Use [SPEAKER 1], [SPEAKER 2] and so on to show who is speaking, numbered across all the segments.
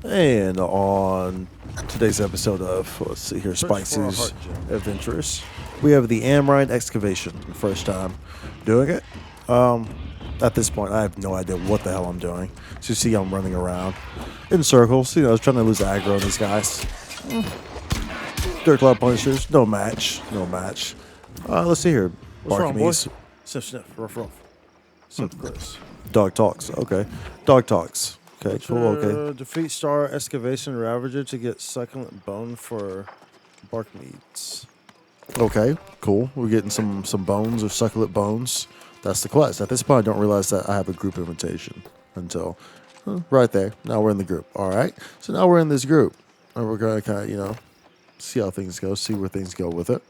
[SPEAKER 1] And on today's episode of, let's see here, Spikesxu's
[SPEAKER 2] Heartgem.
[SPEAKER 1] Adventures, we have the Amrine Excavation. The first time doing it. At this point, I have no idea what the hell I'm doing. So you see I'm running around in circles, trying to lose the aggro on these guys. Dirt Cloud Punishers, no match. Let's see here.
[SPEAKER 2] What's wrong, boy?
[SPEAKER 1] Barkamies.
[SPEAKER 2] Sniff, sniff, ruff, ruff. Sniff, Chris.
[SPEAKER 1] Dog Talks, okay. Dog Talks. Okay, cool, okay.
[SPEAKER 2] Defeat Star Excavation Ravager to get succulent bone for bark meats.
[SPEAKER 1] Okay, cool. We're getting some bones or succulent bones. That's the quest. At this point, I don't realize that I have a group invitation until right there. Now we're in the group. All right. So now we're in this group, and we're gonna kind of see how things go, see where things go with it.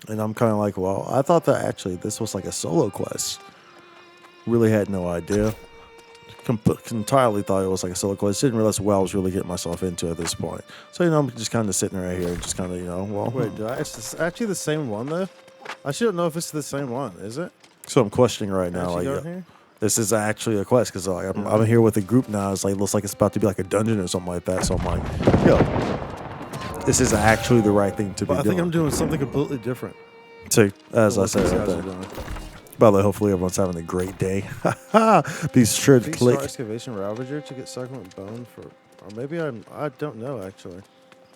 [SPEAKER 1] And I'm kind of like, well, I thought that actually this was like a solo quest. Really had no idea. Entirely thought it was like a solo quest. Didn't realize what I was really getting myself into at this point. So I'm just kind of sitting right here, just kind of well.
[SPEAKER 2] Wait, it's actually the same one though? I still don't know if it's the same one. Is it?
[SPEAKER 1] So I'm questioning right now, like, this is actually a quest because I'm here with a group now. It's like looks like it's about to be like a dungeon or something like that. So I'm like, yo, this is actually the right thing to be doing.
[SPEAKER 2] I think I'm doing something completely different.
[SPEAKER 1] So as I said right there. By the way, hopefully everyone's having a great day. Be sure to click.
[SPEAKER 2] Excavation Ravager to get succulent bone for, or maybe I don't know actually.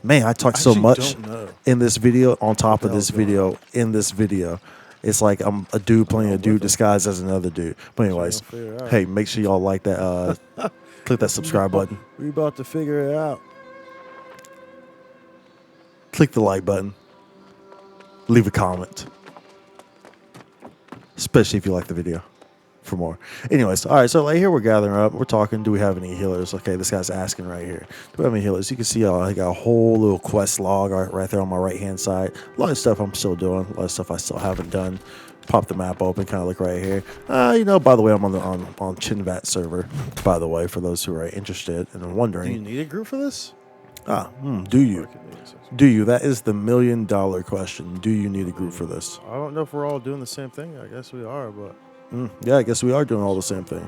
[SPEAKER 1] Man, I talk so much
[SPEAKER 2] don't know.
[SPEAKER 1] in this video. On top of this video, in this video, it's like I'm a dude playing a dude disguised as another dude. But anyways, hey, make sure y'all like that. Click that subscribe button.
[SPEAKER 2] We about to figure it out.
[SPEAKER 1] Click the like button. Leave a comment. Especially if you like the video for more. Anyways, all right, so like here we're gathering up. We're talking. Do we have any healers? Okay, this guy's asking right here. Do we have any healers? You can see I got a whole little quest log right there on my right-hand side. A lot of stuff I'm still doing. A lot of stuff I still haven't done. Pop the map open, kind of look right here. By the way, I'm on Chinvat server, by the way, for those who are interested and wondering.
[SPEAKER 2] Do you need a group for this?
[SPEAKER 1] Do you? Do you? That is the $1 million question. Do you need a group for this?
[SPEAKER 2] I don't know if we're all doing the same thing. I guess we are, but...
[SPEAKER 1] Yeah, I guess we are doing all the same thing.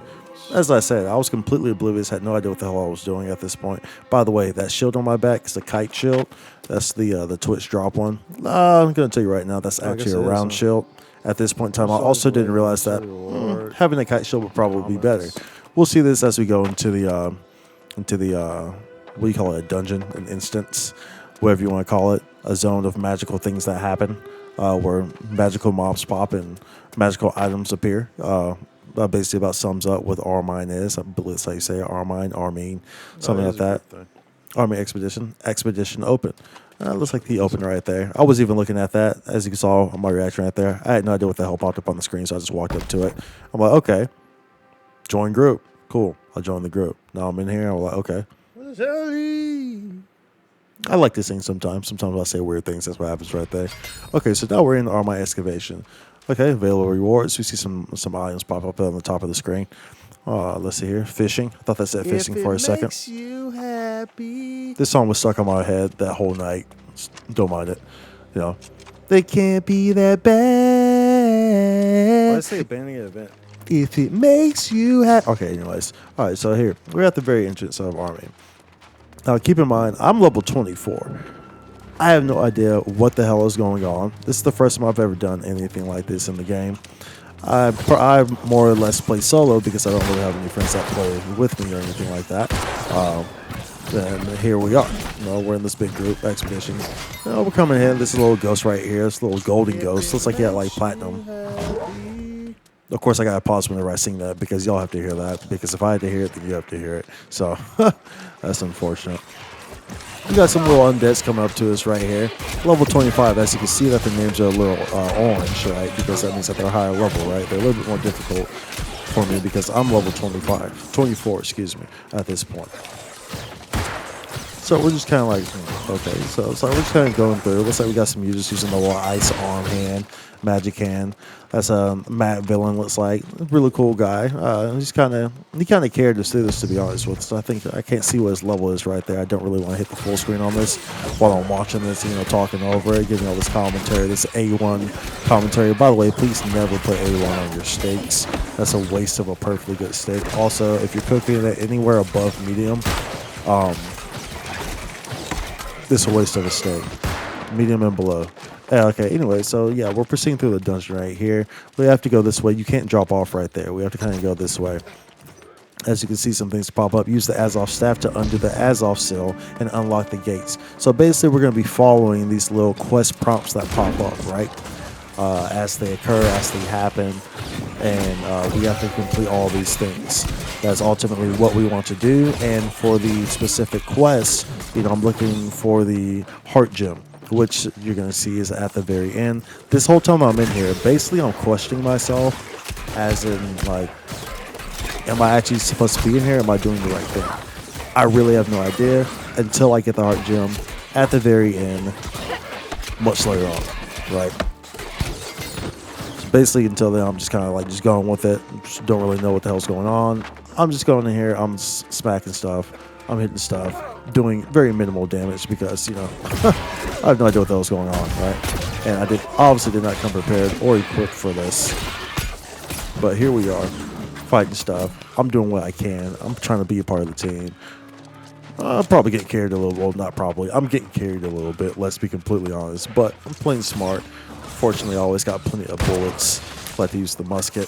[SPEAKER 1] As I said, I was completely oblivious, had no idea what the hell I was doing at this point. By the way, that shield on my back is the kite shield. That's the Twitch drop one. I'm going to tell you right now, that's actually a round shield. At this point in time, I also didn't realize that having a kite shield would probably be better. We'll see this as we go into the what do you call it, a dungeon, an instance, whatever you want to call it, a zone of magical things that happen, where magical mobs pop and magical items appear. That basically about sums up what Armine is. I believe that's how you say it, Armine, something like that. Army Expedition open. Looks like the open right there. I was even looking at that, as you saw on my reaction right there. I had no idea what the hell popped up on the screen, so I just walked up to it. I'm like, okay, join group. Cool. I joined the group. Now I'm in here. I'm like, okay. I like this thing sometimes. Sometimes I say weird things. That's what happens right there. Okay, so now we're in Armine Excavation. Okay, available rewards. We see some items pop up on the top of the screen. Let's see here. Fishing. I thought that said fishing for a second.
[SPEAKER 2] Makes you happy.
[SPEAKER 1] This song was stuck on my head that whole night. Don't mind it. They can't be that bad.
[SPEAKER 2] Why say abandoning an event?
[SPEAKER 1] If it makes you happy. Okay, anyways. All right, so here. We're at the very entrance of Armine. Now, keep in mind, I'm level 24. I have no idea what the hell is going on. This is the first time I've ever done anything like this in the game. I more or less play solo because I don't really have any friends that play with me or anything like that. And here we are. We're in this big group expedition. We're coming in. This little ghost right here. This little golden ghost. Looks like he had like platinum. Of course, I got to pause whenever I sing that because y'all have to hear that. Because if I had to hear it, then you have to hear it. So, that's unfortunate. We got some little undeads coming up to us right here. Level 25, as you can see that the names are a little orange, right? Because that means that they're higher level, right? They're a little bit more difficult for me because I'm level 24, excuse me, at this point. So we're just kind of like, okay, so we're just kind of going through. Looks like we got some users using the little ice arm hand, magic hand. That's a Matt villain, looks like. Really cool guy. He kind of cared to see this, to be honest with us. So I think I can't see what his level is right there. I don't really want to hit the full screen on this while I'm watching this, talking over it, giving all this commentary, this A1 commentary. By the way, please never put A1 on your steaks. That's a waste of a perfectly good steak. Also, if you're cooking it anywhere above medium, This is a waste of a steak. Medium and below. Yeah, okay, anyway, so yeah, we're proceeding through the dungeon right here. We have to go this way. You can't drop off right there. We have to kind of go this way. As you can see, some things pop up. Use the Azoth staff to undo the Azoth seal and unlock the gates. So basically, we're going to be following these little quest prompts that pop up, right? As they occur, as they happen. And we have to complete all these things. That's ultimately what we want to do. And for the specific quests, you know, I'm looking for the Heartgem, which you're going to see is at the very end. This whole time I'm in here, basically I'm questioning myself, as in, like, am I actually supposed to be in here? Am I doing the right thing? I really have no idea until I get the Heartgem at the very end, much later on, right? So basically, until then, I'm just kind of like just going with it. Just don't really know what the hell's going on. I'm just going in here. I'm smacking stuff. I'm hitting stuff, doing very minimal damage because, you know, I have no idea what the hell's going on, right? And I obviously did not come prepared or equipped for this. But here we are, fighting stuff. I'm doing what I can. I'm trying to be a part of the team. I'm probably getting carried a little. Well, not probably. I'm getting carried a little bit, let's be completely honest. But I'm playing smart. Fortunately, I always got plenty of bullets. I like to use the musket,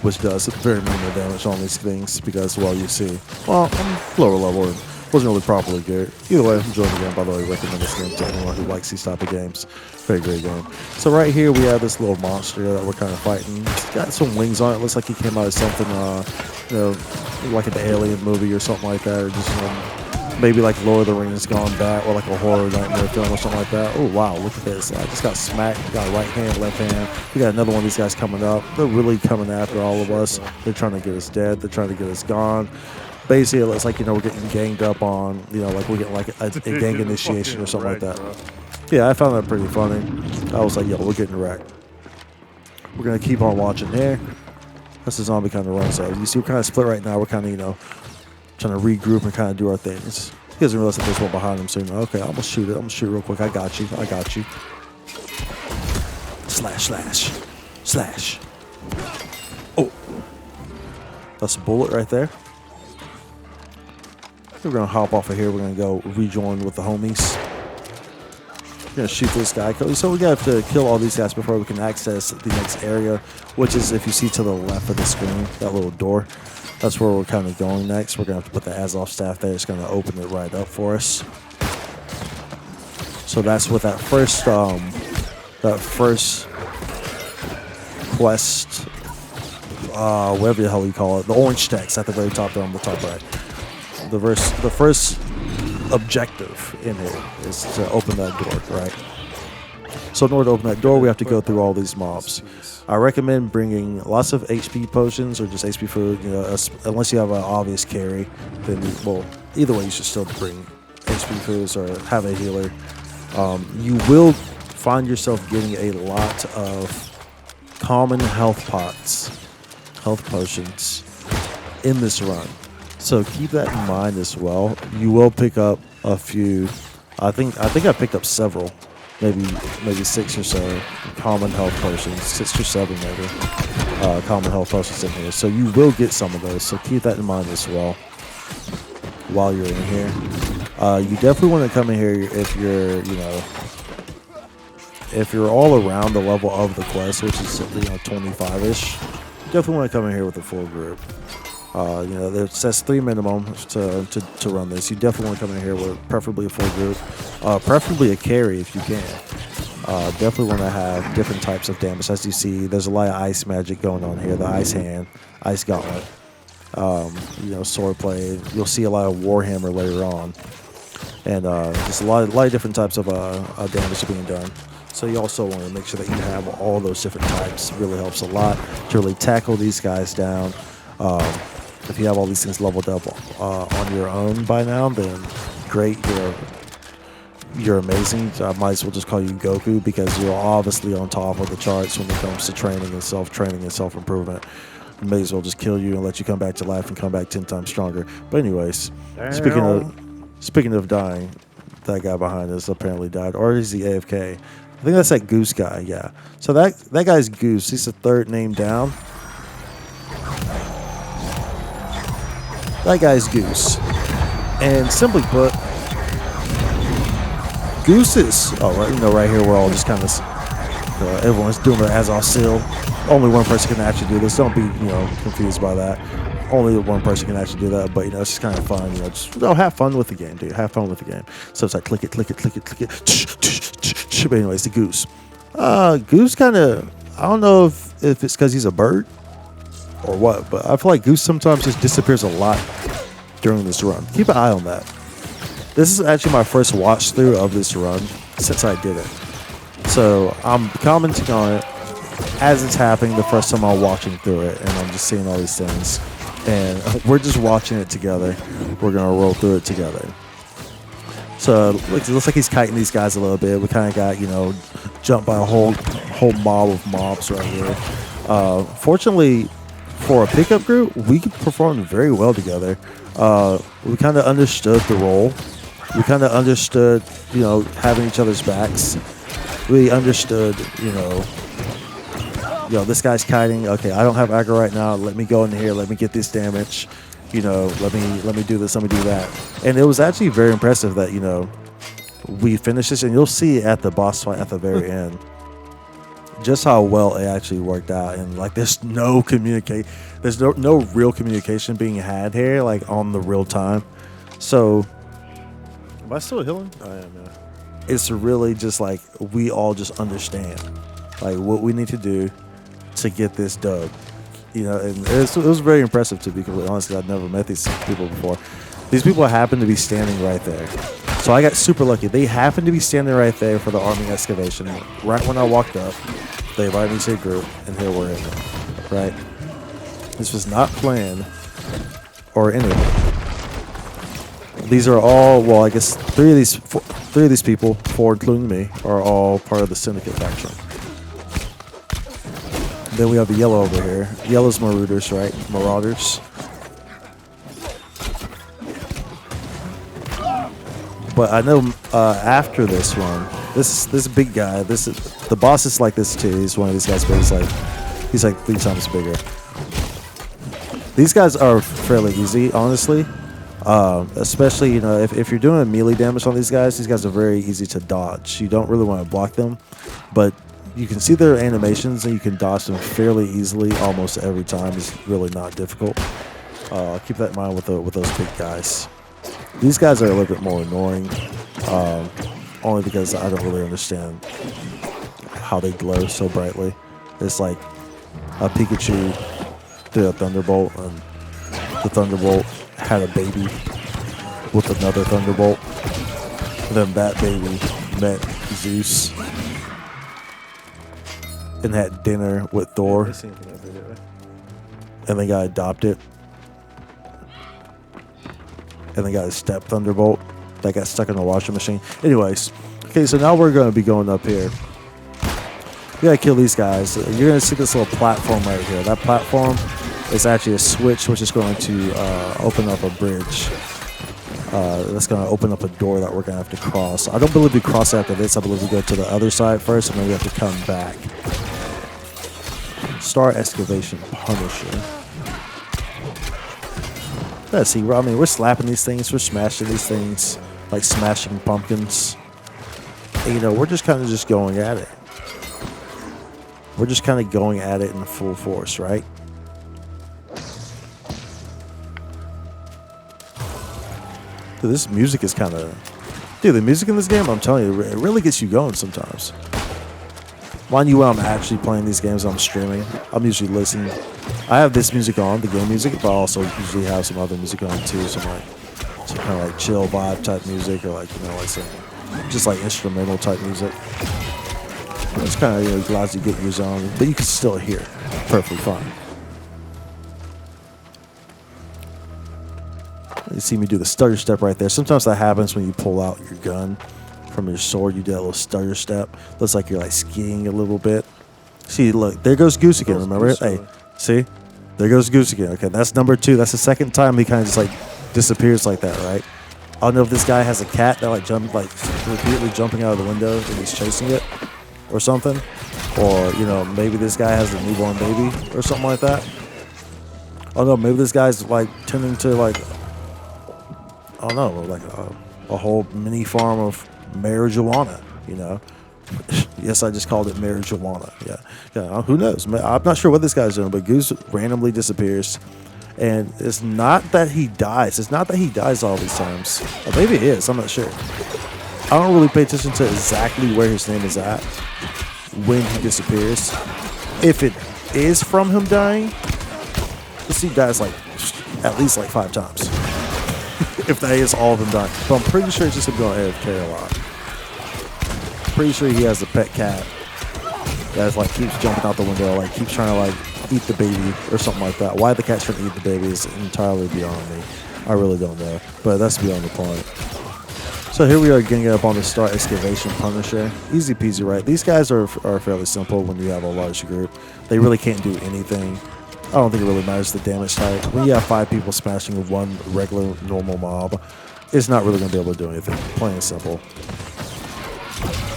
[SPEAKER 1] which does very minimal damage on these things because, well, you see, well, I'm lower level and wasn't really properly geared. Either way, I'm enjoying the game. By the way, I recommend this game to anyone who likes these type of games. Very great game. So right here we have this little monster that we're kind of fighting. It's got some wings on it. Looks like he came out of something, you know, like an Alien movie or something like that, or just, you know, maybe like Lord of the Rings gone back, or like a horror nightmare film or something like that. Oh wow, look at this! I just got smacked. Got right hand, left hand. We got another one of these guys coming up. They're really coming after all of us. They're trying to get us dead. They're trying to get us gone. Basically, it looks like, you know, we're getting ganged up on, you know, like we're getting like a gang initiation or something like that. Yeah, I found that pretty funny. I was like, yo, we're getting wrecked. We're going to keep on watching here. That's the zombie kind of runs out. You see, we're kind of split right now. We're kind of, you know, trying to regroup and kind of do our things. He doesn't realize that there's one behind him, so, you know, okay, I'm going to shoot it. I'm going to shoot it real quick. I got you. I got you. Slash, slash, slash. Oh. That's a bullet right there. We're going to hop off of here. We're going to go rejoin with the homies. We're going to shoot this guy. So we got to kill all these guys before we can access the next area, which is, if you see to the left of the screen, that little door. That's where we're kind of going next. We're going to have to put the Azoth staff there. It's going to open it right up for us. So that's what that first quest, whatever the hell you call it, the orange text at the very top there on the top right. The first objective in here is to open that door, right? So in order to open that door, we have to go through all these mobs. I recommend bringing lots of HP potions or just HP food. You know, unless you have an obvious carry, then well, either way, you should still bring HP foods or have a healer. You will find yourself getting a lot of common health pots, health potions in this run. So keep that in mind as well. You will pick up a few. I think I picked up several, maybe 6 or so common health potions, 6 or 7 maybe common health potions in here. So you will get some of those. So keep that in mind as well while you're in here. You definitely want to come in here if you're, you know, if you're all around the level of the quest, which is, you know, 25-ish. Definitely want to come in here with a full group. You know, it says 3 minimum to run this. You definitely want to come in here with preferably a full group, preferably a carry if you can. Definitely want to have different types of damage. As you see, there's a lot of ice magic going on here. The ice hand, ice gauntlet, you know, sword play. You'll see a lot of Warhammer later on, and just a lot of different types of damage being done. So you also want to make sure that you have all those different types. It really helps a lot to really tackle these guys down. If you have all these things leveled up on your own by now, then great, you're amazing. I might as well just call you Goku because you're obviously on top of the charts when it comes to training and self-training and self-improvement. I may as well just kill you and let you come back to life and come back 10 times stronger. But anyways, speaking of dying, that guy behind us apparently died, or is he AFK? I think that's that Goose guy. Yeah. So that guy's Goose. He's the 3rd name down. That guy's Goose. And simply put, Gooses. Oh, right, right here we're all just kind of everyone's doing their Azoth seal. Only one person can actually do this. Don't be confused by that. Only one person can actually do that. But it's just kind of fun. Just have fun with the game, dude. Have fun with the game. So it's like click it, click it, click it, click it. But anyways, the Goose. Goose kind of. I don't know if it's because he's a bird or what, but I feel like Goose sometimes just disappears a lot during this run. Keep an eye on that. This is actually my first watch through of this run since I did it. So I'm commenting on it as it's happening the first time I'm watching through it, and I'm just seeing all these things. And we're just watching it together. We're going to roll through it together. So it looks like he's kiting these guys a little bit. We kind of got, jumped by a whole mob of mobs right here. Fortunately, for a pickup group, we performed very well together. We kind of understood the role. We kind of understood, having each other's backs. We understood, this guy's kiting. Okay, I don't have aggro right now. Let me go in here. Let me get this damage. Let me do this. Let me do that. And it was actually very impressive that we finished this, and you'll see at the boss fight at the very end just how well it actually worked out. And there's no there's no real communication being had here, on the real time. So,
[SPEAKER 2] am I still healing? I am. Yeah.
[SPEAKER 1] It's really just we all just understand what we need to do to get this dub. And it was very impressive, to be completely honest. I've never met these people before. These people happen to be standing right there. So I got super lucky. They happened to be standing right there for the Amrine Excavation. Right when I walked up, they invited me to a group, and here we're in it. Right? This was not planned or anything. These are all, well, I guess three of these people, 4 including me, are all part of the Syndicate faction. Then we have the yellow over here. Yellow's Marauders, right? Marauders. But I know after this one, this big guy, the boss is like this too. He's one of these guys, but he's like 3 times bigger. These guys are fairly easy, honestly. Especially, if you're doing melee damage on these guys are very easy to dodge. You don't really want to block them, but you can see their animations and you can dodge them fairly easily almost every time. It's really not difficult. Keep that in mind with those big guys. These guys are a little bit more annoying, only because I don't really understand how they glow so brightly. It's like a Pikachu threw a Thunderbolt, and the Thunderbolt had a baby with another Thunderbolt. And then that baby met Zeus and had dinner with Thor. And they got adopted. And they got a step Thunderbolt that got stuck in the washing machine. Anyways, okay, so now we're going to be going up here. We got to kill these guys. You're going to see this little platform right here. That platform is actually a switch, which is going to open up a bridge. That's going to open up a door that we're going to have to cross. I don't believe we cross after this. I believe we go to the other side first, and then we have to come back. Star Excavation Punisher. Let's see. We're slapping these things. We're smashing these things like smashing pumpkins. And, we're just kind of just going at it. We're just kind of going at it in full force, right? Dude, this music is kind of... Dude, the music in this game, I'm telling you, it really gets you going sometimes. Mind you, when I'm actually playing these games, I'm streaming, I'm usually listening. I have this music on, the game music, but I also usually have some other music on too, some kind of chill vibe type music, or some just instrumental type music. It's kind of allows you to get your zone, but you can still hear it perfectly fine. You see me do the stutter step right there. Sometimes that happens when you pull out your gun from your sword. You do that little stutter step. Looks like you're skiing a little bit. See, look, there goes Goose again. Remember? Hey, see, there goes Goose again. Okay, that's number 2. That's the second time he kind of just disappears like that, right? I don't know if this guy has a cat that repeatedly jumping out of the window and he's chasing it or something, or maybe this guy has a newborn baby or something like that. Oh no, maybe this guy's tending to I don't know, like a whole mini farm of marijuana, you know. Yes, I just called it marijuana. Yeah. Who knows? I'm not sure what this guy's doing, but Goose randomly disappears. And it's not that he dies. It's not that he dies all these times. Or maybe it is. I'm not sure. I don't really pay attention to exactly where his name is at when he disappears. If it is from him dying, this dude dies like at least like 5 times. If that is all of them dying. But I'm pretty sure it's just him going AFK a lot. Pretty sure he has a pet cat that like keeps jumping out the window, like keeps trying to like eat the baby or something like that. Why the cat's trying to eat the baby is entirely beyond me. I really don't know, but that's beyond the point. So here we are getting up on the Star Excavation Punisher. Easy peasy, right? These guys are fairly simple when you have a large group. They really can't do anything. I don't think it really matters the damage type. When you have 5 people smashing one regular normal mob, it's not really going to be able to do anything. Plain and simple.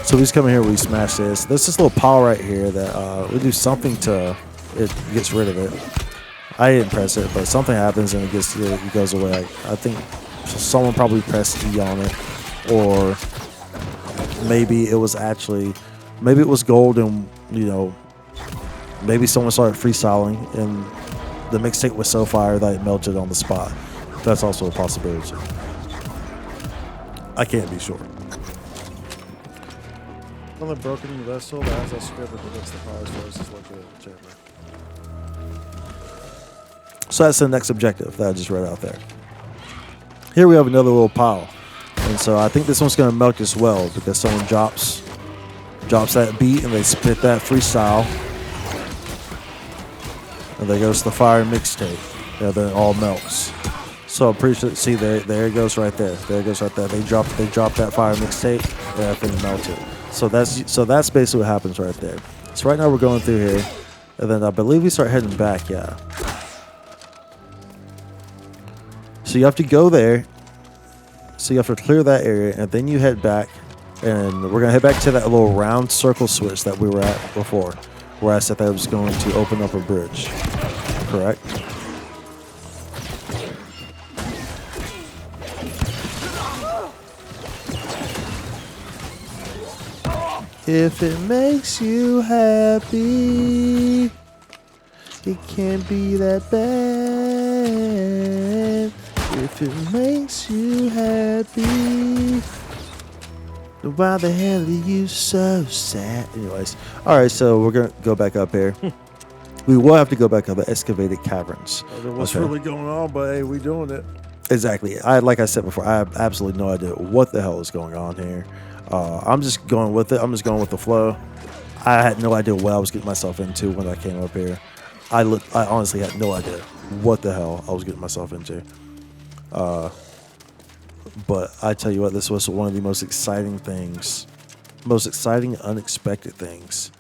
[SPEAKER 1] So we just come in here, we smash this. There's this little pile right here that we do something to it, gets rid of it. I didn't press it, but something happens and it goes away. I think someone probably pressed E on it, or maybe it was gold and, you know, maybe someone started freestyling and the mixtape was so fire that it melted on the spot. That's also a possibility. I can't be sure.
[SPEAKER 2] On the broken vessel, the Azoth Script predicts the power source is located in the chamber.
[SPEAKER 1] So that's the next objective that I just read out there. Here we have another little pile. And so I think this one's going to melt as well because someone drops that beat and they spit that freestyle. And there goes the fire mixtape. Yeah, then it all melts. So I'm pretty sure, see, there it goes right there. There it goes right there. They drop that fire mixtape and everything melted. So that's basically what happens right there. So right now we're going through here. And then I believe we start heading back, yeah. So you have to go there. So you have to clear that area, and then you head back. And we're going to head back to that little round circle switch that we were at before, where I said that I was going to open up a bridge. Correct? If it makes you happy, it can't be that bad. If it makes you happy, why the hell are you so sad? Anyways, all right, so we're going to go back up here. We will have to go back up the excavated caverns.
[SPEAKER 2] What's really going on, but hey, we doing it.
[SPEAKER 1] Exactly. Like I said before, I have absolutely no idea what the hell is going on here. I'm just going with it. I'm just going with the flow. I had no idea what I was getting myself into when I came up here. I honestly had no idea what the hell I was getting myself into. But I tell you what, this was one of the most exciting, unexpected things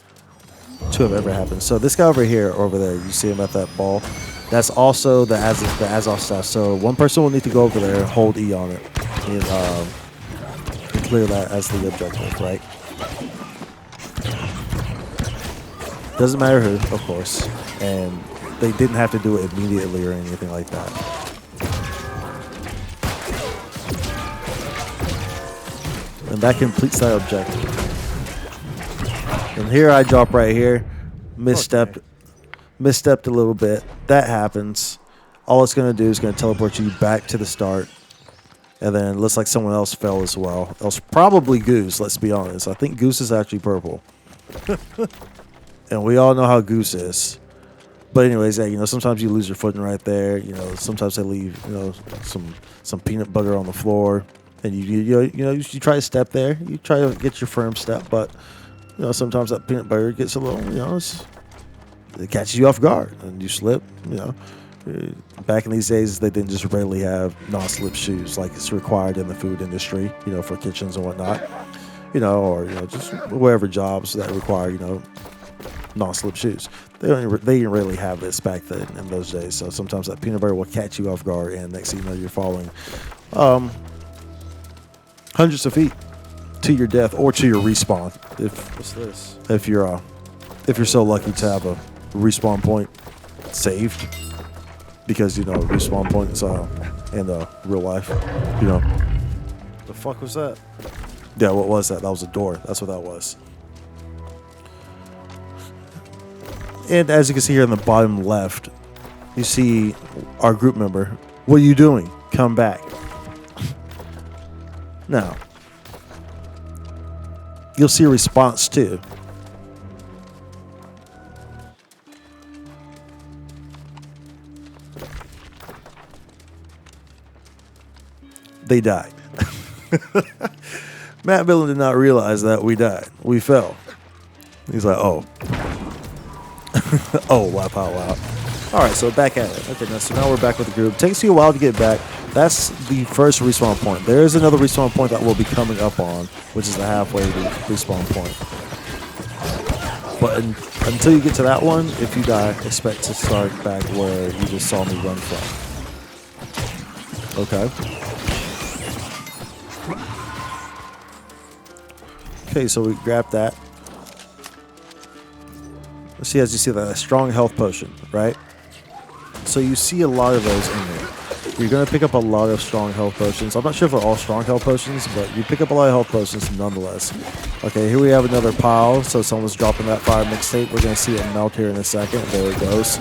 [SPEAKER 1] to have ever happened. So this guy over there, you see him at that ball. That's also the Azoth staff. So one person will need to go over there and hold E on it. And clear that as the objective, right? Doesn't matter who, of course. And they didn't have to do it immediately or anything like that. And that completes that objective. And here I drop right here. Misstepped a little bit. That happens. All it's going to do is going to teleport you back to the start. And then it looks like someone else fell as well. It was probably Goose, let's be honest. I think Goose is actually purple. And we all know how Goose is. But anyways, yeah, sometimes you lose your footing right there. Sometimes they leave, some peanut butter on the floor. And you try to step there. You try to get your firm step. But, sometimes that peanut butter gets a little, it catches you off guard. And you slip, Back in these days, they didn't just rarely have non-slip shoes like it's required in the food industry, for kitchens and whatnot, or just whatever jobs that require, non-slip shoes. They didn't really have this back then in those days. So sometimes that peanut butter will catch you off guard, and next thing you know, you're falling hundreds of feet to your death or to your respawn.
[SPEAKER 2] What's this?
[SPEAKER 1] If you're so lucky to have a respawn point saved. Because respawn points in real life. You know.
[SPEAKER 2] The fuck was that?
[SPEAKER 1] Yeah, what was that? That was a door. That's what that was. And as you can see here in the bottom left, you see our group member. What are you doing? Come back. Now, you'll see a response too. They died. Matt Billen did not realize that we died. We fell. He's like, oh. Oh, wow. All right, so back at it. Okay, so now we're back with the group. Takes you a while to get back. That's the first respawn point. There is another respawn point that we'll be coming up on, which is the halfway respawn point. But until you get to that one, if you die, expect to start back where you just saw me run from. Okay. Okay, so we grab that. Let's see, as you see that, a strong health potion, right? So you see a lot of those in there. You're going to pick up a lot of strong health potions. I'm not sure if they're all strong health potions, but you pick up a lot of health potions nonetheless. Okay, here we have another pile. So someone's dropping that fire mixtape. We're going to see it melt here in a second. There it goes.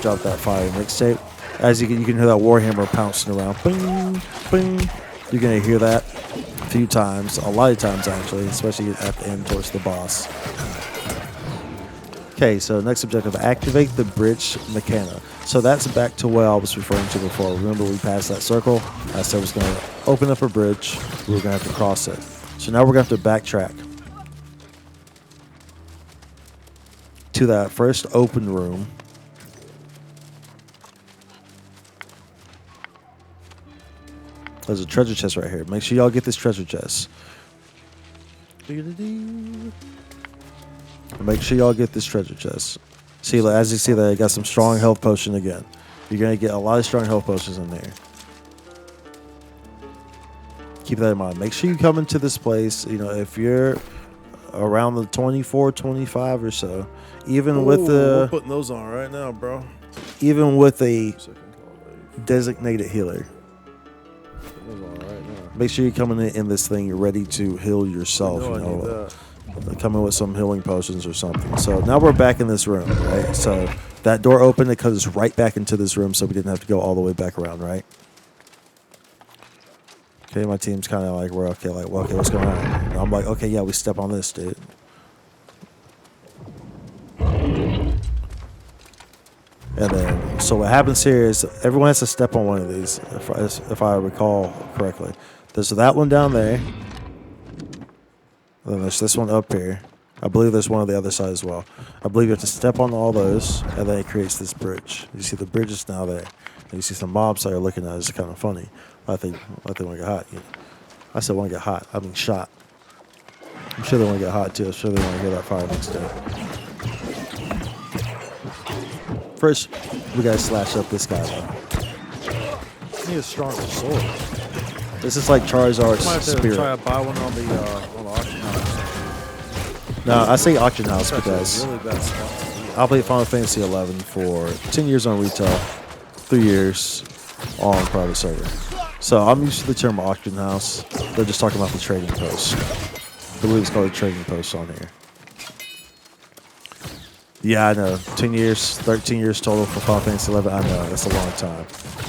[SPEAKER 1] Drop that fire mixtape. As you can hear that warhammer pouncing around. Bing, bing. You're going to hear that a few times, a lot of times actually, especially at the end towards the boss. Okay, so next objective, activate the bridge mechana. So that's back to what I was referring to before. Remember we passed that circle? I said I was going to open up a bridge. We were going to have to cross it. So now we're going to have to backtrack to that first open room. There's a treasure chest right here. Make sure y'all get this treasure chest. Make sure y'all get this treasure chest. See, as you see that, I got some strong health potion again. You're going to get a lot of strong health potions in there. Keep that in mind. Make sure you come into this place, you know, if you're around the 24, 25 or so, even with the...
[SPEAKER 2] We're putting those on right now, bro.
[SPEAKER 1] Even with a designated healer. Make sure you're coming in this thing ready to heal yourself. You know, come in with some healing potions or something. So now we're back in this room, right? So that door opened, it cuts us right back into this room, so we didn't have to go all the way back around, right? Okay, my team's kind of like, we're okay, like, well, okay, what's going on? And I'm like, okay, yeah, we step on this, dude. And then, so what happens here is everyone has to step on one of these, if I recall correctly. There's that one down there. And then there's this one up here. I believe there's one on the other side as well. I believe you have to step on all those, and then it creates this bridge. You see the bridge is now there. And you see some mobs that are looking at it. It's kind of funny. I think they want to get hot. You know. I said want to get hot. I mean shot. I'm sure they want to get hot too. I'm sure they want to hear that fire mixed up. First, we gotta slash up this guy though.
[SPEAKER 2] I need a stronger sword.
[SPEAKER 1] This is like Charizard's spirit.
[SPEAKER 2] Try to buy one on the auction house.
[SPEAKER 1] No, I say auction house because
[SPEAKER 2] Really bad spot.
[SPEAKER 1] I played Final Fantasy 11 for 10 years on retail, 3 years on private server. So I'm used to the term auction house. They're just talking about the trading post. I believe it's called a trading post on here. Yeah, I know. 10 years, 13 years total for Final Fantasy 11. I know. That's a long time.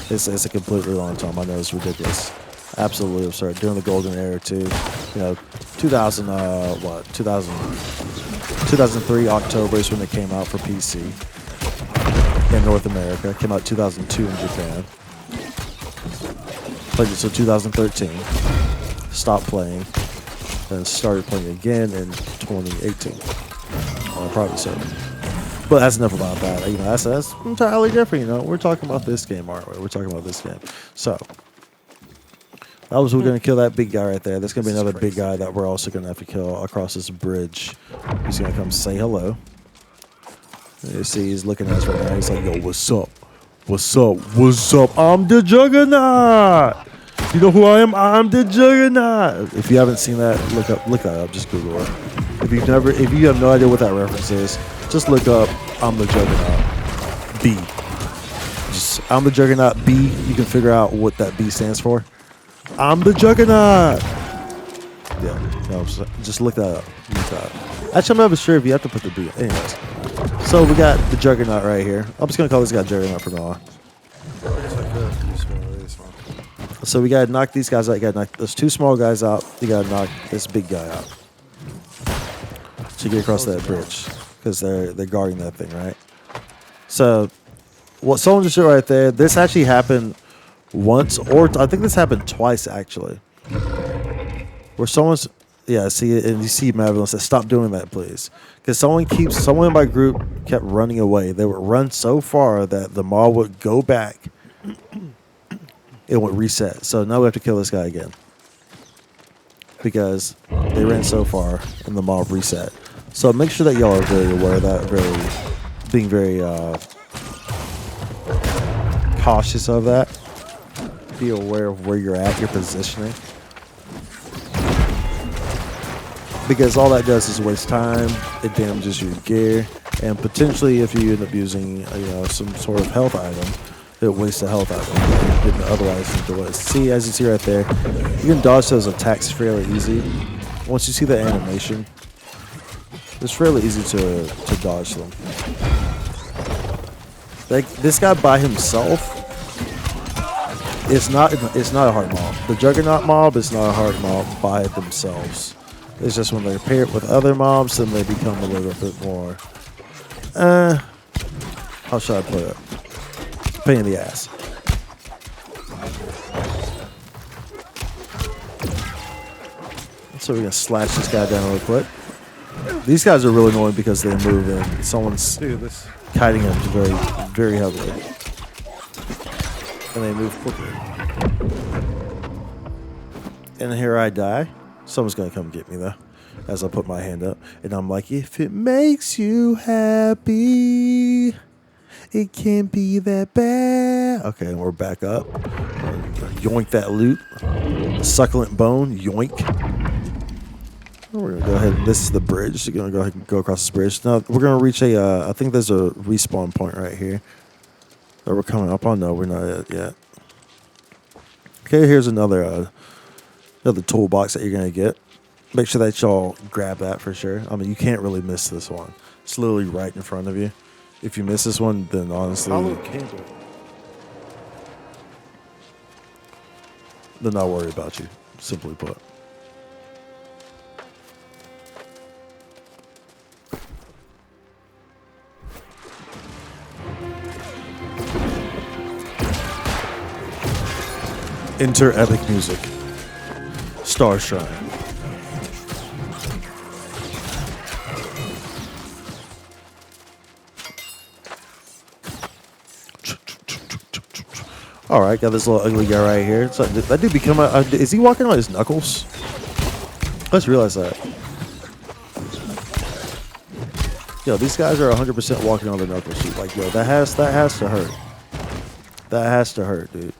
[SPEAKER 1] It's a completely long time. I know it's ridiculous. Absolutely absurd. During the golden era, too. You know, 2003 October is when it came out for PC in North America. It came out 2002 in Japan. Played it until 2013. Stopped playing. Then started playing again in 2018 on a private server. But that's enough about that. You know, that's entirely different. You know, we're talking about this game, aren't we? We're talking about this game. So that was we're gonna kill that big guy right there. There's gonna be another big guy that we're also gonna have to kill across this bridge. He's gonna come say hello. You see, he's looking at us right now. He's like, "Yo, what's up? What's up? What's up? I'm the Juggernaut. You know who I am? I'm the Juggernaut." If you haven't seen that, look that up. Just Google it. If you have no idea what that reference is, just look up "I'm the Juggernaut." B. guys. I'm the Juggernaut B. You can figure out what that B stands for. I'm the Juggernaut. Yeah, no, just look that up. Actually, I'm not even sure if you have to put the B. Anyways, so we got the Juggernaut right here. I'm just gonna call this guy Juggernaut from now on. So we gotta knock these guys out. You gotta knock those 2 small guys out. You gotta knock this big guy out to get across that bridge because they're guarding that thing, right? So what someone just did right there. This actually happened once, or I think this happened twice actually, where someone's see it, and you see Madeline said, "Stop doing that, please," because someone in my group kept running away. They would run so far that the mob would go back. It would reset. So now we have to kill this guy again because they ran so far and the mob reset. So make sure that y'all are very aware of that, being very cautious of that. Be aware of where you're at, your positioning. Because all that does is waste time, it damages your gear, and potentially if you end up using some sort of health item, it wastes a health item that you didn't otherwise need to waste. See, as you see right there, you can dodge those attacks fairly easy. Once you see the animation, it's fairly easy to dodge them. Like this guy by himself, it's not a hard mob. The Juggernaut mob is not a hard mob by themselves. It's just when they're paired with other mobs, then they become a little bit more. How should I put it? Pain in the ass. So we're gonna slash this guy down real quick. These guys are really annoying because they move in. Someone's kiting them very, very heavily, and they move quickly. And here I die. Someone's gonna come get me though, as I put my hand up, and I'm like, if it makes you happy, it can't be that bad. Okay, and we're back up. Yoink that loot. Succulent bone, yoink. We're gonna go ahead and this is the bridge. We're gonna go ahead and go across this bridge. Now we're gonna reach I think there's a respawn point right here that we're coming up on. No, we're not yet. Okay, here's another toolbox that you're gonna get. Make sure that y'all grab that for sure. I mean, you can't really miss this one. It's literally right in front of you. If you miss this one, then honestly, they're not worried about you. Simply put. Enter epic music. Star Shrine. All right, got this little ugly guy right here. So that dude become is he walking on his knuckles? Let's realize that. Yo, these guys are 100% walking on their knuckles. Dude. Like, yo, that has to hurt. That has to hurt, dude.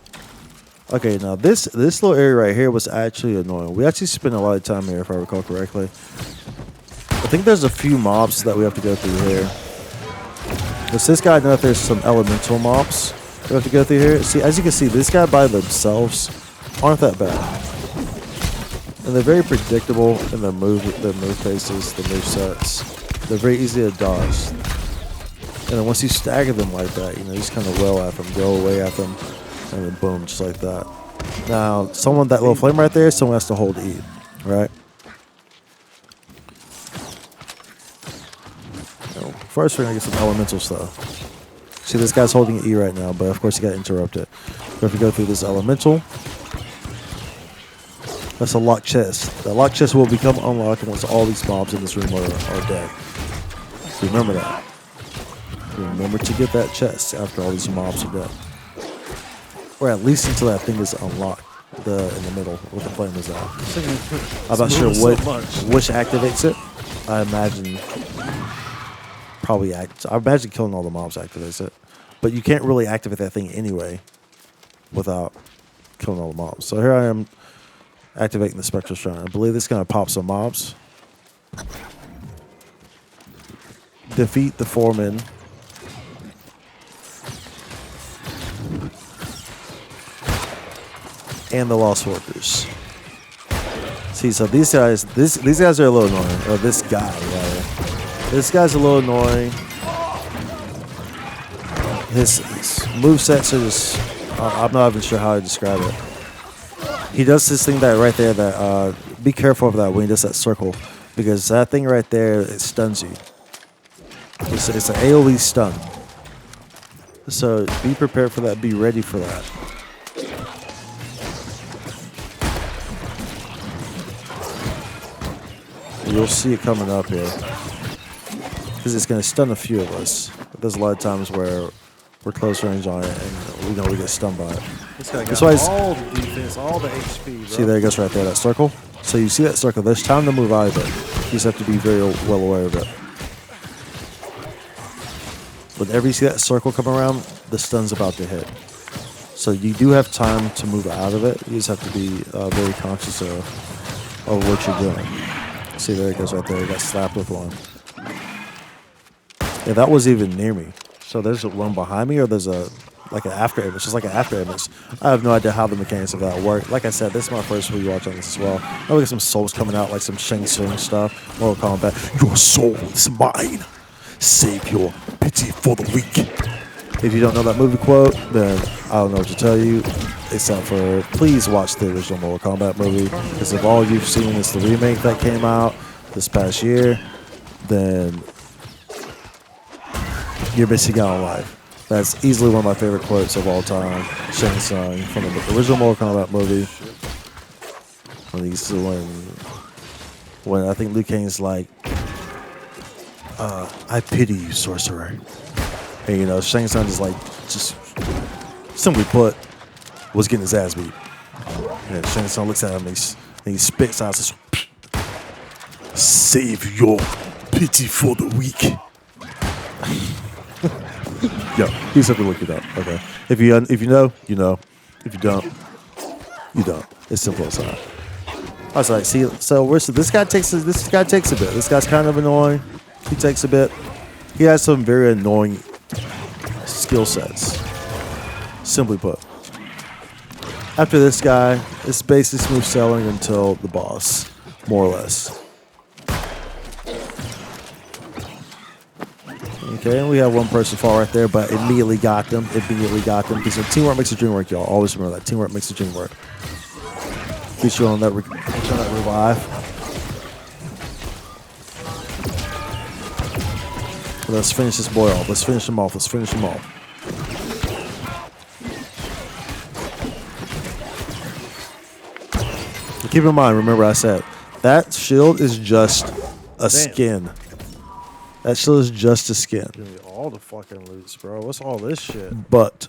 [SPEAKER 1] Okay, now this little area right here was actually annoying. We actually spent a lot of time here, if I recall correctly. I think there's a few mobs that we have to go through here. Does this guy know if there's some elemental mobs we have to go through here? See, as you can see, this guy by themselves aren't that bad. And they're very predictable in their move faces, the move sets. They're very easy to dodge. And then once you stagger them like that, you just kind of wail at them, go away at them. And then boom, just like that. Now, that little flame right there, someone has to hold E, right? So first, we're going to get some elemental stuff. See, this guy's holding E right now, but of course, he got interrupted. We have to go through this elemental. That's a locked chest. The locked chest will become unlocked once all these mobs in this room are dead. So remember that. Remember to get that chest after all these mobs are dead. Or at least until that thing is unlocked, in the middle, what the flame is at. I'm not sure which activates it. I imagine I imagine killing all the mobs activates it. But you can't really activate that thing anyway without killing all the mobs. So here I am activating the Spectral Shrine. I believe this is going to pop some mobs. Defeat the foreman. and the Lost Workers. See, so these guys are a little annoying. Or this guy, rather. This guy's a little annoying. His movesets are just... I'm not even sure how to describe it. He does this thing that right there that... be careful of that when he does that circle. Because that thing right there, it stuns you. It's an AoE stun. So be prepared for that. Be ready for that. You'll see it coming up here. Because it's going to stun a few of us. There's a lot of times where we're close range on it and we know we get stunned by it.
[SPEAKER 2] This guy got all the defense, all the HP, bro.
[SPEAKER 1] See, there it goes right there, that circle. So you see that circle. There's time to move out of it. You just have to be very well aware of it. Whenever you see that circle come around, the stun's about to hit. So you do have time to move out of it. You just have to be very conscious of what you're doing. See, there it goes right there. It got slapped with one. Yeah, that was even near me. So there's one behind me, or there's an after image. Just like an after image. I have no idea how the mechanics of that work. Like I said, this is my first rewatch on this as well. I look at some souls coming out, like some Shang Tsung stuff. Mortal Kombat. Your soul is mine. Save your pity for the weak. If you don't know that movie quote, then I don't know what to tell you. Except for, please watch the original Mortal Kombat movie. Because if all you've seen is the remake that came out this past year, then you're missing out on life. That's easily one of my favorite quotes of all time. Shang Tsung from the original Mortal Kombat movie. When I think Liu Kang's like, I pity you, sorcerer. And you know, Shang Tsung is like, just simply put, was getting his ass beat. And Shang Tsung looks at him and he spits out, says, save your pity for the weak. Yo, you just have to look it up. Okay, if you know, you know. If you don't, you don't. It's simple as that. I was like, see, so this guy takes a bit. This guy's kind of annoying. He takes a bit. He has some very annoying skill sets. Simply put. After this guy, it's basically smooth sailing until the boss, more or less. Okay, and we have one person fall right there, but immediately got them. Because teamwork makes the dream work, y'all. Always remember that. Teamwork makes the dream work. Get you on that revive. Let's finish this boy off. Let's finish him off. And keep in mind, remember I said, that shield is just a skin. That shield is just a skin.
[SPEAKER 2] Give me all the fucking loots, bro. What's all this shit?
[SPEAKER 1] But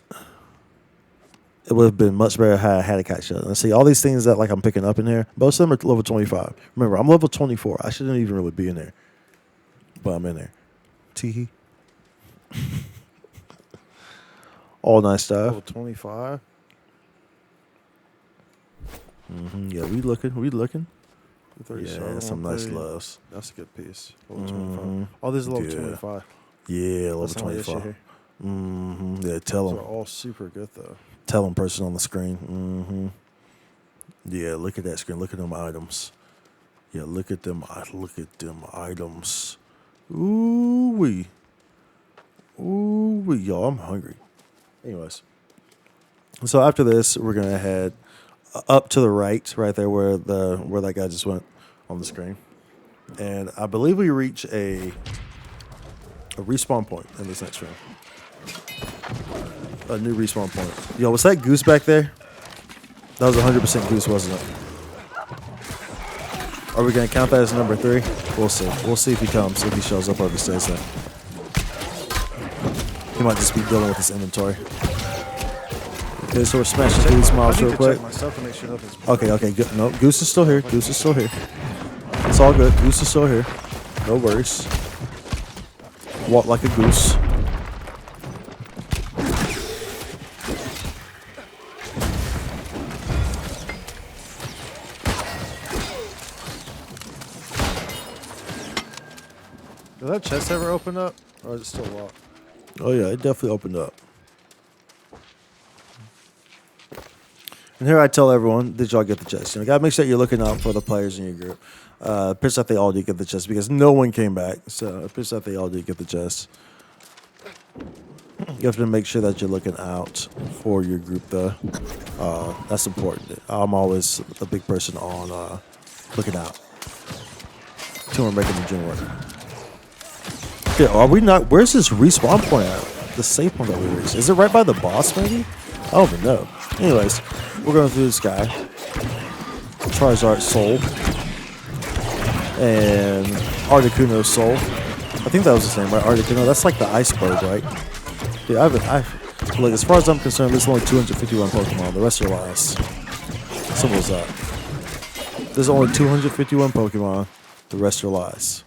[SPEAKER 1] it would have been much better had I had a kite shield. And see, all these things that like I'm picking up in here, most of them are level 25. Remember, I'm level 24. I shouldn't even really be in there. But I'm in there. Teehee. All nice stuff.
[SPEAKER 2] Level 25?
[SPEAKER 1] Yeah, we looking.
[SPEAKER 2] Yeah,
[SPEAKER 1] some nice loves.
[SPEAKER 2] That's a good piece. Level 25. Oh, this is level 25.
[SPEAKER 1] Yeah, level
[SPEAKER 2] That's
[SPEAKER 1] 25. Yeah, tell
[SPEAKER 2] Those
[SPEAKER 1] them.
[SPEAKER 2] are all super good, though.
[SPEAKER 1] Tell them person on the screen. Yeah, look at that screen. Look at them items. Yeah, look at them items. Ooh-wee. Ooh-wee. Y'all, I'm hungry. Anyways. So after this, we're going to head up to the right there where that guy just went on the screen. And I believe we reach a respawn point in this next room. A new respawn point. Yo, was that Goose back there? That was 100% Goose, wasn't it? Are we going to count that as number 3? We'll see. We'll see if he comes, if he shows up or if he stays there. He might just be dealing with his inventory. Okay, so we're smashing through these mobs real quick. Okay, good. No, Goose is still here. It's all good. Goose is still here. No worries. Walk like a goose.
[SPEAKER 2] Did that chest ever open up? Or is it still locked?
[SPEAKER 1] Oh yeah, it definitely opened up. And here I tell everyone, did y'all get the chest? You know, gotta make sure you're looking out for the players in your group. Pissed that they all did get the chest because no one came back. So pissed that they all did get the chest. You have to make sure that you're looking out for your group, though. That's important. I'm always a big person on looking out. Teamwork making the dream work. Okay, are we not? Where's this respawn point at? The safe point that we reached. Is it right by the boss, maybe? I don't even know. Anyways, we're going through this guy. Charizard Soul. And Articuno Soul. I think that was his name, right? Articuno. That's like the iceberg, right? Yeah, look, as far as I'm concerned, there's only 251 Pokemon. The rest are lies. Simple as that. There's only 251 Pokemon. The rest are lies.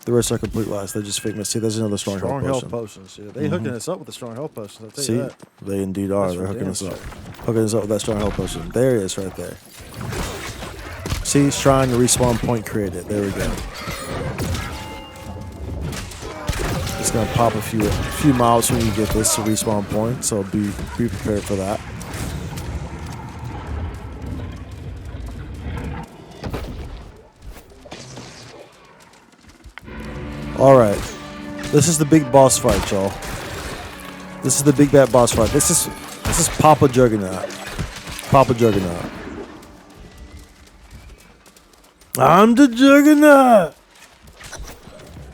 [SPEAKER 1] The rest are complete lies. They're just figments. See, there's another strong health potion.
[SPEAKER 2] Yeah. They hooking us up with the strong health potions. I'll tell
[SPEAKER 1] See,
[SPEAKER 2] you that.
[SPEAKER 1] they indeed are. They're hooking us up. Hooking us up with that strong health potion. There it is right there. See, shrine respawn point created. There we go. It's gonna pop a few miles when you get this to respawn point, so be prepared for that. All right, this is the big boss fight, y'all. This is the big bad boss fight. This is Papa Juggernaut. Papa Juggernaut. I'm the Juggernaut.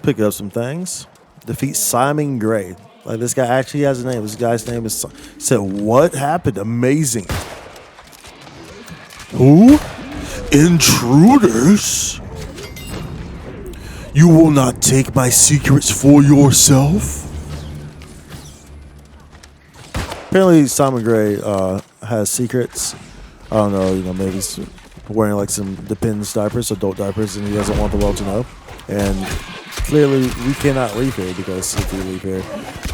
[SPEAKER 1] Pick up some things. Defeat Simon Gray. Like, this guy actually has a name. This guy's name is... Said, what happened? Amazing. Who? Intruders? You will not take my secrets for yourself? Apparently, Simon Gray has secrets. I don't know, maybe he's wearing like some Depends diapers, adult diapers, and he doesn't want the world to know. And clearly, we cannot leave here because if we leave here,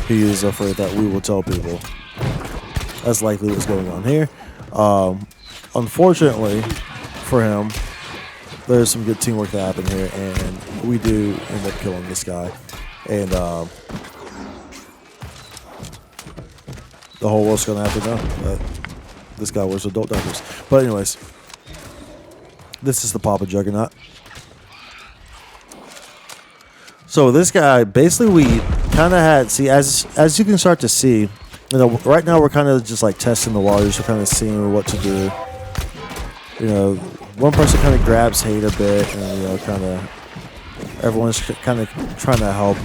[SPEAKER 1] he is afraid that we will tell people. That's likely what's going on here. Unfortunately for him, there's some good teamwork that happened here, and we do end up killing this guy. And the whole world's going to have to know that this guy wears adult diapers. But anyways, this is the Papa Juggernaut. So this guy, basically we kind of had, see, as you can start to see, right now we're kind of just like testing the waters. We're kind of seeing what to do. One person kind of grabs hate a bit, and kind of everyone's kind of trying to help.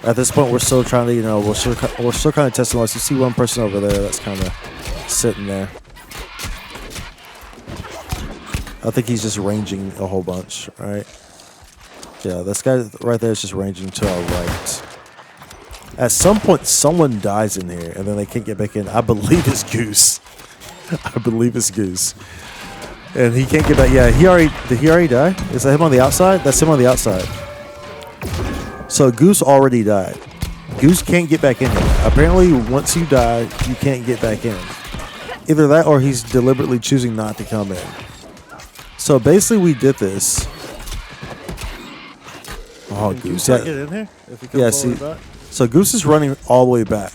[SPEAKER 1] At this point, we're still trying to, we're still kind of testing the waters. You see one person over there that's kind of sitting there. I think he's just ranging a whole bunch, right? Yeah, this guy right there is just ranging to our right. At some point, someone dies in here, and then they can't get back in. I believe it's Goose. I believe it's Goose. And he can't get back. Yeah, did he already die? Is that him on the outside? That's him on the outside. So Goose already died. Goose can't get back in here. Apparently, once you die, you can't get back in. Either that or he's deliberately choosing not to come in. So basically, we did this. Oh, Goose.
[SPEAKER 2] Get in here? If he comes
[SPEAKER 1] Yeah,
[SPEAKER 2] all the
[SPEAKER 1] see.
[SPEAKER 2] way back?
[SPEAKER 1] So Goose is running all the way back.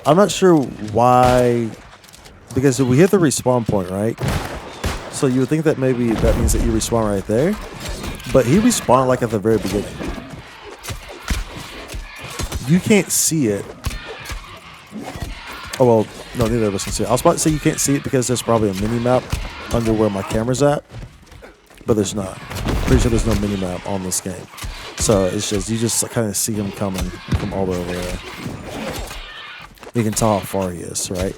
[SPEAKER 1] I'm not sure why. Because we hit the respawn point, right? So you would think that maybe that means that you respawn right there. But he respawned like at the very beginning. You can't see it. Oh, well, no, neither of us can see it. I was about to say you can't see it because there's probably a mini-map under where my camera's at. But there's not. Pretty sure there's no mini-map on this game. So it's just, you just kind of see him coming from all the way over there. You can tell how far he is, right?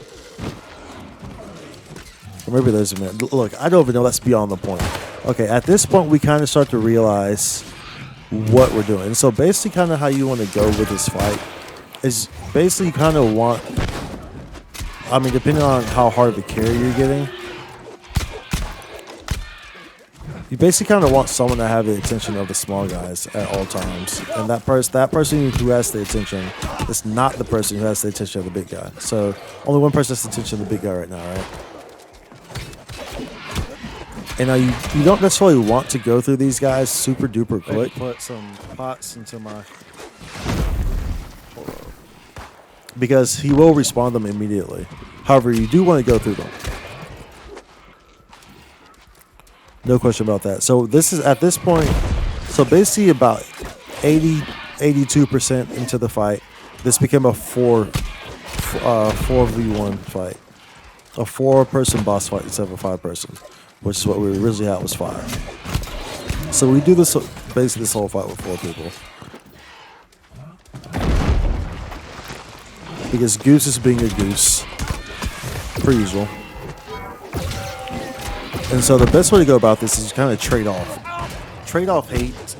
[SPEAKER 1] Or maybe there's a minute. Look, I don't even know. That's beyond the point. Okay, at this point, we kind of start to realize what we're doing. So basically kind of how you want to go with this fight is basically you kind of want, I mean, depending on how hard the carry you're getting, you basically kind of want someone to have the attention of the small guys at all times. And that person who has the attention is not the person who has the attention of the big guy. So only one person has the attention of the big guy right now, right? And now you don't necessarily want to go through these guys super duper quick.
[SPEAKER 2] Put some pots into my...
[SPEAKER 1] because he will respawn them immediately. However, you do want to go through them. No question about that. So this is at this point, so basically about 82% into the fight, this became a 4v1 fight. A 4-person boss fight instead of a 5-person, which is what we originally had was 5. So we do this basically this whole fight with 4 people. Because Goose is being a goose, per usual. And so the best way to go about this is kind of trade off hate.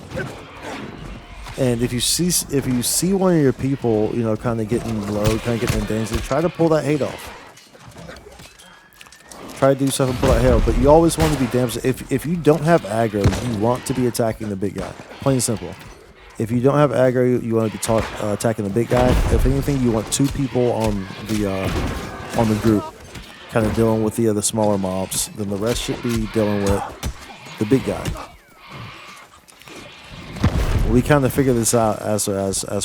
[SPEAKER 1] And if you see one of your people, you know, kind of getting low, kind of getting in danger, try to pull that hate off. Try to do something, pull that hate off. But you always want to be damaged. If you don't have aggro, you want to be attacking the big guy. Plain and simple. If you don't have aggro, you want to be attacking the big guy. If anything, you want 2 people on the group, kind of dealing with the smaller mobs. Then the rest should be dealing with the big guy. We kind of figure this out as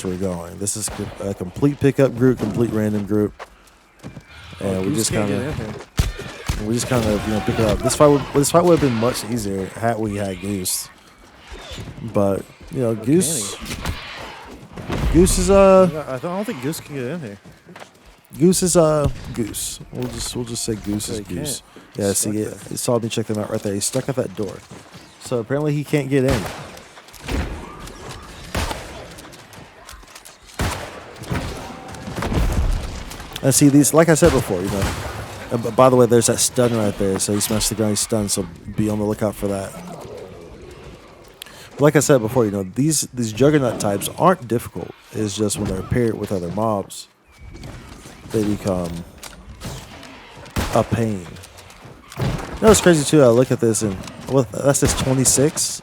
[SPEAKER 1] we're going. This is a complete pickup group, complete random group, and we just kind of pick it up. This fight would have been much easier had we had Goose, but you know Goose is
[SPEAKER 2] I don't think Goose can get in here.
[SPEAKER 1] Goose is Goose. We'll just say Goose is Goose. Yeah, see it. He saw me check them out right there. He's stuck at that door, so apparently he can't get in. And see these, like I said before, you know. By the way, there's that stun right there. So he smashed the ground, he's stunned. So be on the lookout for that. But like I said before, you know, these Juggernaut types aren't difficult. It's just when they're paired with other mobs, they become a pain. You know, it's crazy too. I look at this and that's just 26.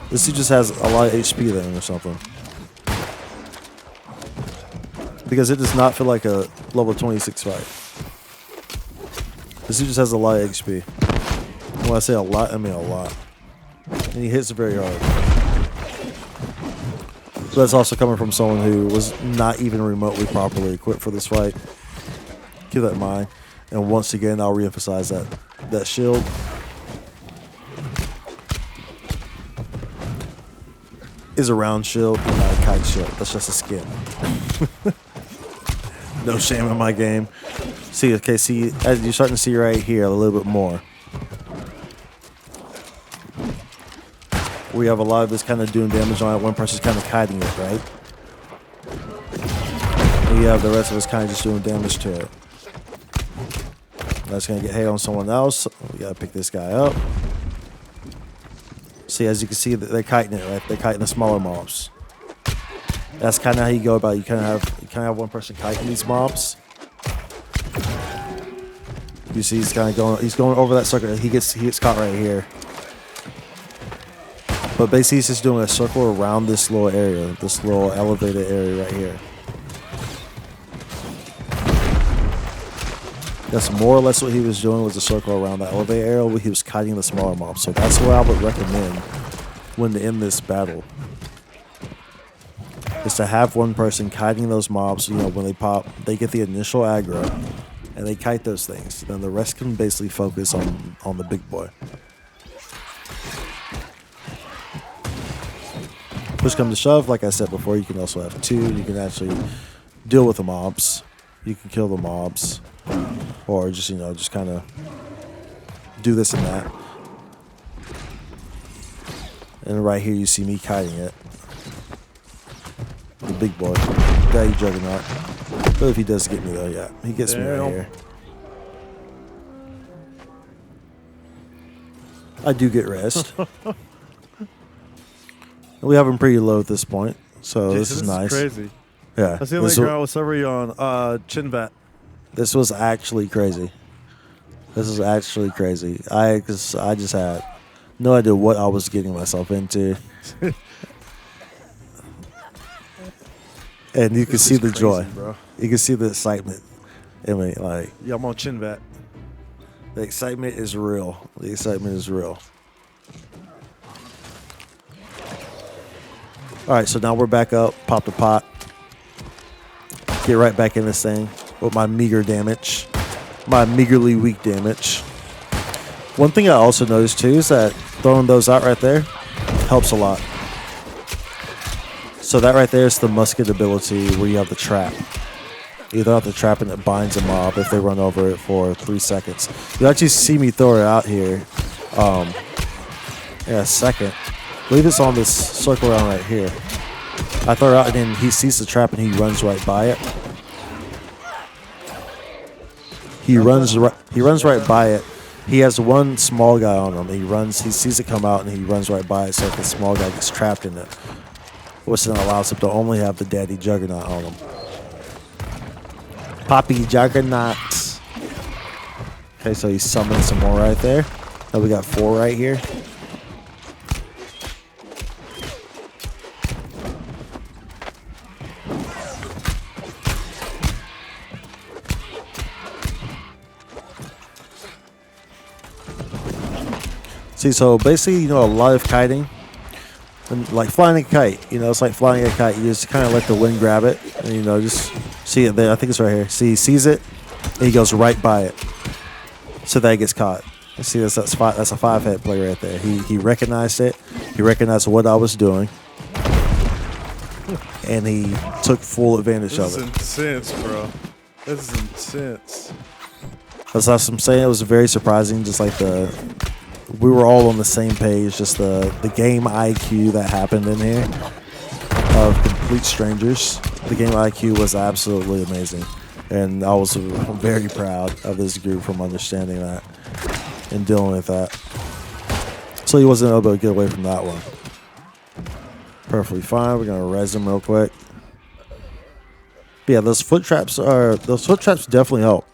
[SPEAKER 1] This dude just has a lot of HP then or something. Because it does not feel like a level 26 fight. This dude just has a lot of HP. When I say a lot, I mean a lot. And he hits very hard. But that's also coming from someone who was not even remotely properly equipped for this fight. Keep that in mind. And once again, I'll reemphasize that shield is a round shield and not a kite shield. That's just a skin. No shame in my game. See, as you're starting to see right here a little bit more. We have a lot of this kind of doing damage on it. One person's kind of kiting it, right? And you have the rest of us kind of just doing damage to it. That's going to get hit on someone else. We got to pick this guy up. See, as you can see, they're kiting it, right? They're kiting the smaller mobs. That's kind of how you go about it. You kind of have one person kiting these mobs. You see, he's going over that circle. He gets caught right here. But basically, he's just doing a circle around this little area, this little elevated area right here. That's more or less what he was doing, was a circle around that elevated area where he was kiting the smaller mobs. So that's what I would recommend when to end this battle. Is to have one person kiting those mobs, you know, when they pop, they get the initial aggro, and they kite those things. Then the rest can basically focus on the big boy. Push comes to shove, like I said before, you can also have 2. You can actually deal with the mobs. You can kill the mobs. Or just, you know, just kind of do this and that. And right here you see me kiting it. The big boy. Got you, Juggernaut. But if he does get me though, yeah. He gets me right here. I do get rest. We have him pretty low at this point. So this is nice.
[SPEAKER 2] Crazy.
[SPEAKER 1] Yeah.
[SPEAKER 2] That's the only girl I was already on Chinvat.
[SPEAKER 1] This was actually crazy. This is actually crazy. I just had no idea what I was getting myself into. And you can see the
[SPEAKER 2] crazy,
[SPEAKER 1] joy.
[SPEAKER 2] Bro.
[SPEAKER 1] You can see the excitement. I mean, like,
[SPEAKER 2] yeah, I'm on Chinvat.
[SPEAKER 1] The excitement is real. The excitement is real. All right, so now we're back up. Pop the pot. get right back in this thing with my meager damage, my meagerly weak damage. One thing I also noticed too is that throwing those out right there helps a lot. So that right there is the musket ability where you have the trap. You throw out the trap and it binds a mob if they run over it for 3 seconds. You actually see me throw it out here in a second. I believe it's on this circle around right here. I throw it out and then he sees the trap and he runs right by it. He runs right by it. He has one small guy on him. He sees it come out and he runs right by it so the small guy gets trapped in it. Which then allows him to only have the daddy Juggernaut on him. Poppy Juggernaut. Okay, so he's summoning some more right there. Now we got 4 right here. See, so basically, a lot of kiting, and like flying a kite, it's like flying a kite. You just kind of let the wind grab it, and just see it there. I think it's right here. See, he sees it, and he goes right by it, so that he gets caught. You see, that's a 5-head play right there. He recognized it. He recognized what I was doing, and he took full advantage of it.
[SPEAKER 2] This is intense, bro. This is intense.
[SPEAKER 1] That's what I'm saying. It was very surprising, just like we were all on the same page, just the game IQ that happened in here of complete strangers. The game IQ was absolutely amazing, and I was very proud of this group from understanding that and dealing with that. So he wasn't able to get away from that one. Perfectly fine. We're gonna res him real quick. But yeah, those foot traps definitely help.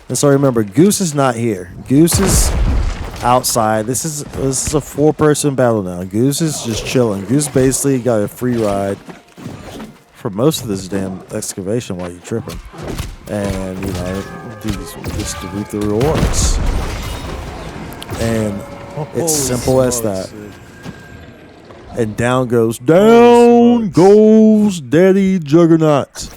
[SPEAKER 1] And so remember, Goose is not here. Goose is outside. This is a 4-person battle now. Goose is just chilling. Goose basically got a free ride for most of this damn excavation while you're tripping, and just to reap the rewards. And it's simple as that. And down goes Daddy Juggernaut.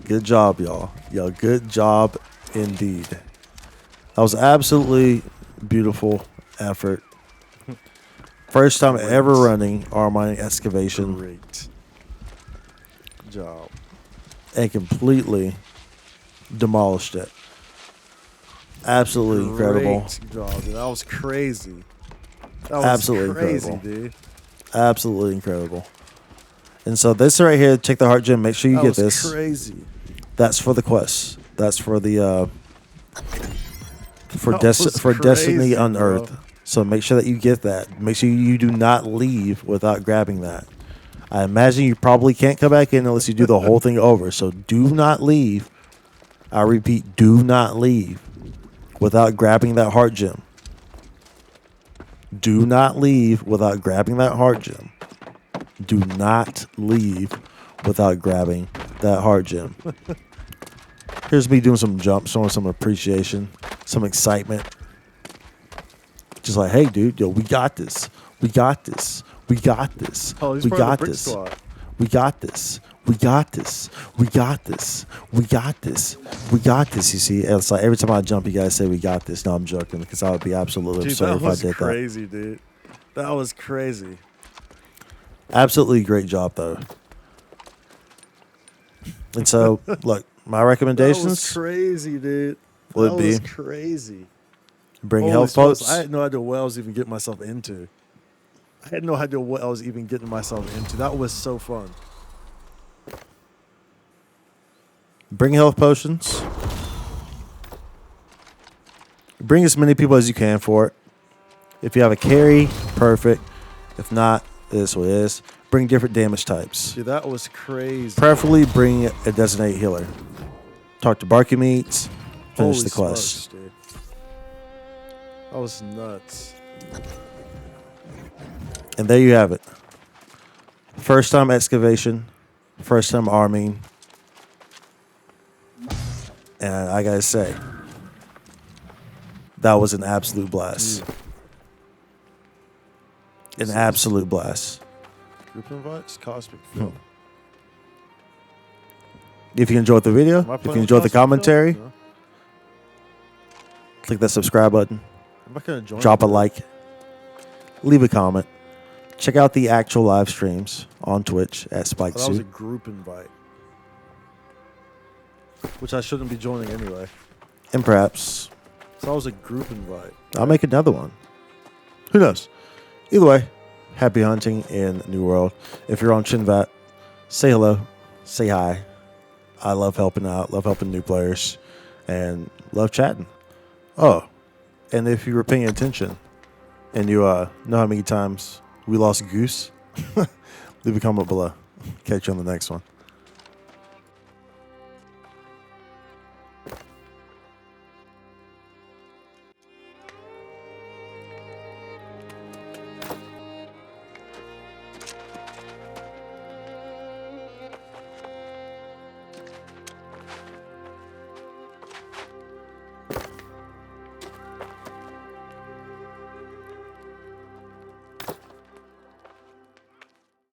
[SPEAKER 1] Good job, y'all. Good job indeed. That was absolutely beautiful effort. First time ever running Amrine Excavation.
[SPEAKER 2] Great job.
[SPEAKER 1] And completely demolished it. Absolutely incredible.
[SPEAKER 2] Great job, dude. That was crazy. That was
[SPEAKER 1] Absolutely
[SPEAKER 2] crazy,
[SPEAKER 1] incredible.
[SPEAKER 2] dude.
[SPEAKER 1] Absolutely incredible. And so this right here, check the Heartgem. Make sure you get this.
[SPEAKER 2] That was crazy.
[SPEAKER 1] That's for the quest. That's for the for
[SPEAKER 2] crazy,
[SPEAKER 1] Destiny
[SPEAKER 2] bro.
[SPEAKER 1] Unearthed. So make sure that you get that. Make sure you do not leave without grabbing that. I imagine you probably can't come back in unless you do the whole thing over. So do not leave. I repeat, do not leave without grabbing that Heartgem. Do not leave without grabbing that Heartgem. Do not leave without grabbing that Heartgem. Here's me doing some jumps, showing some appreciation, some excitement. Just like, hey, dude, we got this. We got this. We got this.
[SPEAKER 2] Oh, he's
[SPEAKER 1] we
[SPEAKER 2] part of
[SPEAKER 1] got
[SPEAKER 2] the brick
[SPEAKER 1] this.
[SPEAKER 2] squad.
[SPEAKER 1] We got this. We got this. We got this. We got this. We got this. You see, it's like every time I jump, you guys say we got this. No, I'm joking because I would be absolutely
[SPEAKER 2] Dude,
[SPEAKER 1] absurd
[SPEAKER 2] that
[SPEAKER 1] if I
[SPEAKER 2] was
[SPEAKER 1] did
[SPEAKER 2] crazy, dude. That was crazy.
[SPEAKER 1] that. Absolutely great job, though. And so, look, my
[SPEAKER 2] That was
[SPEAKER 1] recommendations
[SPEAKER 2] crazy, dude.
[SPEAKER 1] would
[SPEAKER 2] That
[SPEAKER 1] be
[SPEAKER 2] was crazy.
[SPEAKER 1] bring
[SPEAKER 2] Holy
[SPEAKER 1] health
[SPEAKER 2] smokes,
[SPEAKER 1] pots.
[SPEAKER 2] I had no idea what I was even getting myself into. I had no idea what I was even getting myself into. That was so fun.
[SPEAKER 1] Bring health potions. Bring as many people as you can for it. If you have a carry, perfect. If not, it is what it is. Bring different damage types.
[SPEAKER 2] Dude, that was crazy.
[SPEAKER 1] Preferably bring a designated healer. Talk to Barky Meats. Finish
[SPEAKER 2] Holy
[SPEAKER 1] the quest.
[SPEAKER 2] smokes, dude. That was nuts.
[SPEAKER 1] And there you have it. First time excavation. First time arming. And I gotta say, that was an absolute blast. an absolute blast.
[SPEAKER 2] Group invites, Cosmic Field.
[SPEAKER 1] If you enjoyed the video,
[SPEAKER 2] Am I
[SPEAKER 1] if you
[SPEAKER 2] playing
[SPEAKER 1] enjoyed the
[SPEAKER 2] Cosmic Field?
[SPEAKER 1] commentary,
[SPEAKER 2] No.
[SPEAKER 1] click that subscribe button,
[SPEAKER 2] I'm not gonna join.
[SPEAKER 1] drop a
[SPEAKER 2] you.
[SPEAKER 1] like, leave a comment. Check out the actual live streams on Twitch at
[SPEAKER 2] Oh, that was a
[SPEAKER 1] Spikesxu.
[SPEAKER 2] group invite, which I shouldn't be joining anyway.
[SPEAKER 1] And perhaps
[SPEAKER 2] So that was a group invite.
[SPEAKER 1] I'll make another one. Who knows? Either way, happy hunting in New World. If you're on Chinvat, say hello, say hi. I love helping out, love helping new players, and love chatting. Oh, and if you were paying attention and you know how many times we lost Goose, leave a comment below. Catch you on the next one.